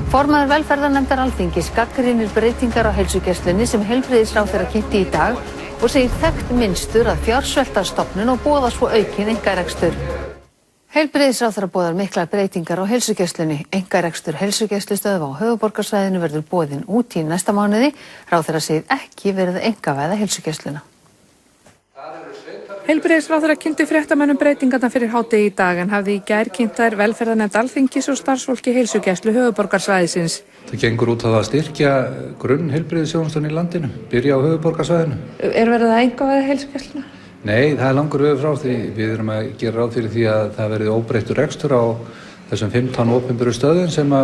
Formaður velferðarnefndar Alþingis gagnrýnir breytingar á heilsugæslunni sem heilbrigðisráðherra kynnti í dag og segir þekkt mynstur að fjársveltastofnun og boðar svo aukinn einkarekstur. Heilbrigðisráðherra boðar miklar breytingar á heilsugæslunni. Einkarekstur heilsugæslustöðva á höfuðborgarsvæðinu verður boðinn út í næsta mánuði. Ráðherra segir ekki verið að einkavæða heilsugæsluna. Heilbrigðisráðherra kynnti fréttamönnum breytingarnar fyrir hádegi í dag en hafði í gær kynnt þær velferðarnefnd Alþingis og starfsfólki heilsugæslu höfuðborgarsvæðisins. Það gengur út á það að styrkja grunn heilbrigðisþjónustunni í landinu, byrja á höfuðborgarsvæðinu. Er verið að einkavæða heilsugæsluna? Nei, það er langur vegur frá því. Við erum að gera ráð fyrir því að það verði óbreyttur rekstur á þessum 15 opinberu stöðum sem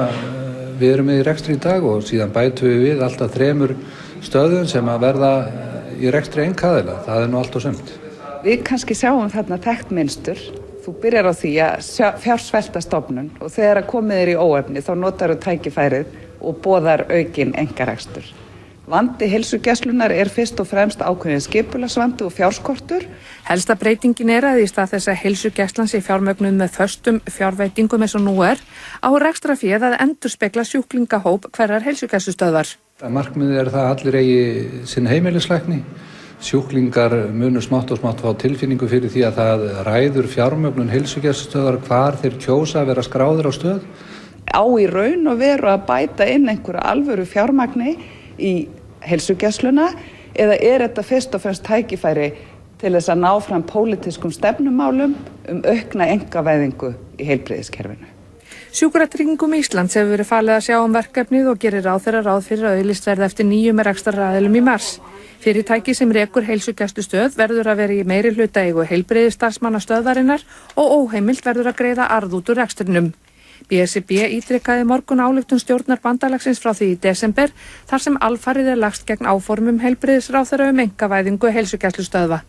við erum með í rekstri í dag og síðan bætum við alltaf 3 stöðum sem að verða í rekstri einkaaðila. Það er nú allt og sumt. Við kannski sjáum þarna þekkt mynstur. Þú byrjar á því að fjársvelta stofnun og þegar komið í óefni þá notar þú tækifærið og boðar aukinn einkarekstur. Vandi heilsugæslunnar er fyrst og fremst ákveðin skipulagsvandi og fjárskortur. Helsta breytingin er að í stað þess að heilsugæslan sé fjármögnuð með föstum fjárveitingum eins og nú á rekstrarféð að endurspegla sjúklingahóp hverrar heilsugæslustöðvar. Markmiðið er það að allir eigi sinn heimilislækni. Sjúklingar munu smátt og smátt fá tilfinningu fyrir því að það ræður fjármögnun heilsugæslustöðvar hvar þeir kjósa að vera skráðir á stöð. Á í raun og veru að bæta inn einhverju alvöru fjármagni í heilsugæsluna eða er þetta fyrst og fremst tækifæri til þess að ná fram pólitískum stefnumálum aukna einkavæðingu í heilbrigðiskerfinu? Sjúkratryggingum Íslands hefur verið falið að sjá verkefnið og gerir ráðherra ráð fyrir að auglýst verði eftir 9 rekstraraðilum í mars. Fyrirtæki sem rekur heilsugæslustöð verður að vera í meiri hluta eigu heilbrigðisstarfsmanna stöðvarinnar og óheimilt verður að greiða arð út úr rekstrinum. BSRB ítrekaði morgun ályktun stjórnar bandalagsins frá því í desember þar sem alfarið lagst gegn áformum heilbrigðisráðherra einkavæðingu heilsugæslustöðva.